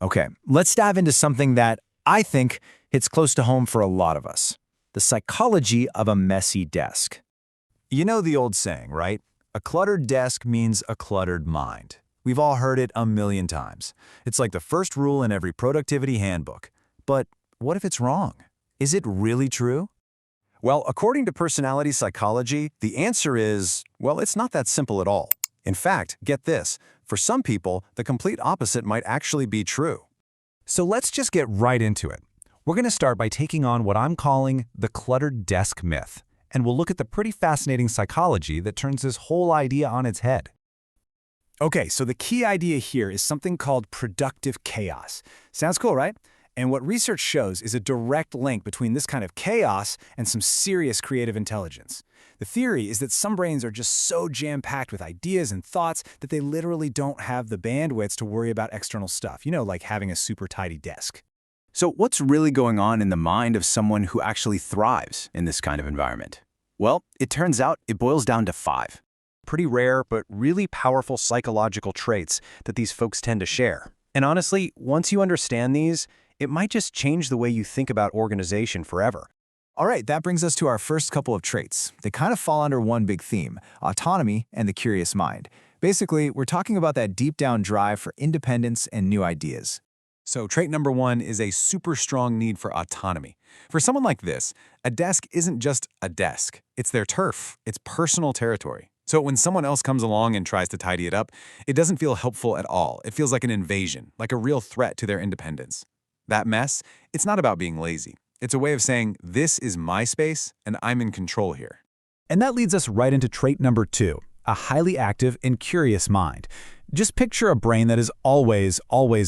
Okay, let's dive into something that I think hits close to home for a lot of us: the psychology of a messy desk. You know the old saying, right? A cluttered desk means a cluttered mind. We've all heard it a million times. It's like the first rule in every productivity handbook. But what if it's wrong? Is it really true? Well, according to personality psychology, the answer is, well, it's not that simple at all. In fact, get this, for some people, the complete opposite might actually be true. So let's just get right into it. We're going to start by taking on what I'm calling the cluttered desk myth, and we'll look at the pretty fascinating psychology that turns this whole idea on its head. Okay, so the key idea here is something called productive chaos. Sounds cool, right? And what research shows is a direct link between this kind of chaos and some serious creative intelligence. The theory is that some brains are just so jam-packed with ideas and thoughts that they literally don't have the bandwidth to worry about external stuff, like having a super tidy desk. So what's really going on in the mind of someone who actually thrives in this kind of environment? Well, it turns out it boils down to 5. Pretty rare but really powerful psychological traits that these folks tend to share. And honestly, once you understand these, it might just change the way you think about organization forever. All right, that brings us to our first couple of traits. They kind of fall under one big theme: autonomy and the curious mind. Basically, we're talking about that deep down drive for independence and new ideas. So trait number 1 is a super strong need for autonomy. For someone like this, a desk isn't just a desk. It's their turf. It's personal territory. So when someone else comes along and tries to tidy it up, it doesn't feel helpful at all. It feels like an invasion, like a real threat to their independence. That mess, it's not about being lazy. It's a way of saying, this is my space and I'm in control here. And that leads us right into trait number 2, a highly active and curious mind. Just picture a brain that is always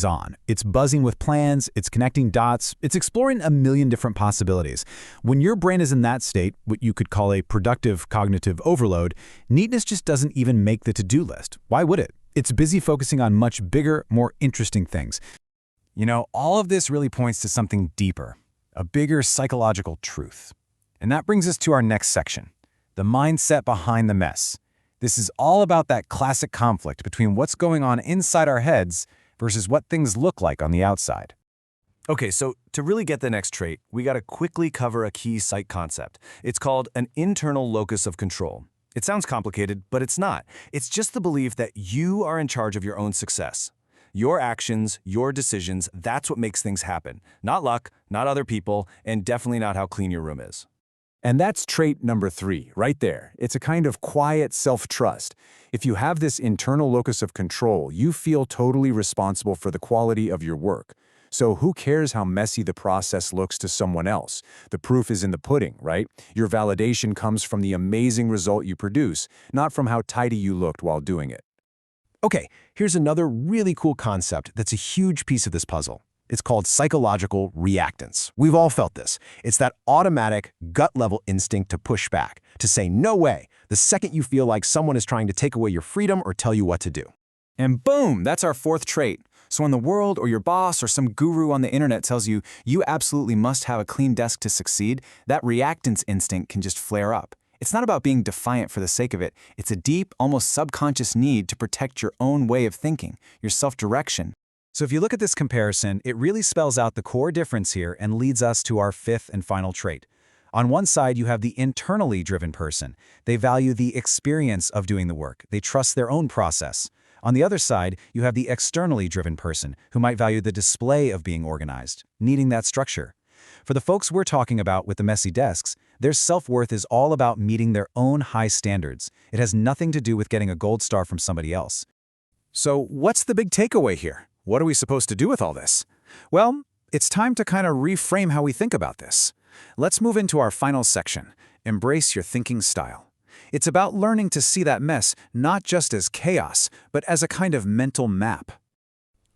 on. It's buzzing with plans, it's connecting dots, it's exploring a million different possibilities. When your brain is in that state, what you could call a productive cognitive overload, neatness just doesn't even make the to-do list. Why would it? It's busy focusing on much bigger, more interesting things. All of this really points to something deeper, a bigger psychological truth. And that brings us to our next section, the mindset behind the mess. This is all about that classic conflict between what's going on inside our heads versus what things look like on the outside. Okay, so to really get the next trait, we got to quickly cover a key psych concept. It's called an internal locus of control. It sounds complicated, but it's not. It's just the belief that you are in charge of your own success. Your actions, your decisions, that's what makes things happen. Not luck, not other people, and definitely not how clean your room is. And that's trait number 3, right there. It's a kind of quiet self-trust. If you have this internal locus of control, you feel totally responsible for the quality of your work. So who cares how messy the process looks to someone else? The proof is in the pudding, right? Your validation comes from the amazing result you produce, not from how tidy you looked while doing it. Okay, here's another really cool concept that's a huge piece of this puzzle. It's called psychological reactance. We've all felt this. It's that automatic, gut-level instinct to push back, to say no way, the second you feel like someone is trying to take away your freedom or tell you what to do. And boom, that's our 4th trait. So when the world or your boss or some guru on the internet tells you you absolutely must have a clean desk to succeed, that reactance instinct can just flare up. It's not about being defiant for the sake of it. It's a deep, almost subconscious need to protect your own way of thinking, your self-direction. So if you look at this comparison, it really spells out the core difference here and leads us to our 5th and final trait. On one side, you have the internally driven person. They value the experience of doing the work. They trust their own process. On the other side, you have the externally driven person who might value the display of being organized, needing that structure. For the folks we're talking about with the messy desks, their self-worth is all about meeting their own high standards. It has nothing to do with getting a gold star from somebody else. So what's the big takeaway here? What are we supposed to do with all this? Well, it's time to kind of reframe how we think about this. Let's move into our final section, embrace your thinking style. It's about learning to see that mess not just as chaos, but as a kind of mental map.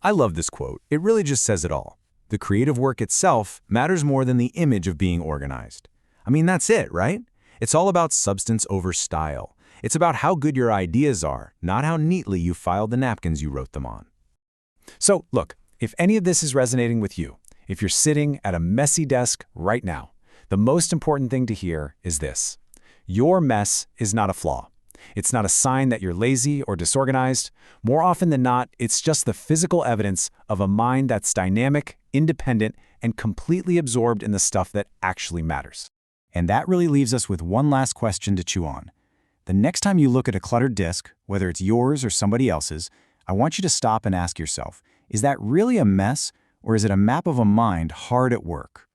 I love this quote. It really just says it all. The creative work itself matters more than the image of being organized. I mean, that's it, right? It's all about substance over style. It's about how good your ideas are, not how neatly you filed the napkins you wrote them on. So, look, if any of this is resonating with you, if you're sitting at a messy desk right now, the most important thing to hear is this. Your mess is not a flaw. It's not a sign that you're lazy or disorganized. More often than not, it's just the physical evidence of a mind that's dynamic, independent, and completely absorbed in the stuff that actually matters. And that really leaves us with one last question to chew on. The next time you look at a cluttered disk, whether it's yours or somebody else's, I want you to stop and ask yourself, is that really a mess, or is it a map of a mind hard at work?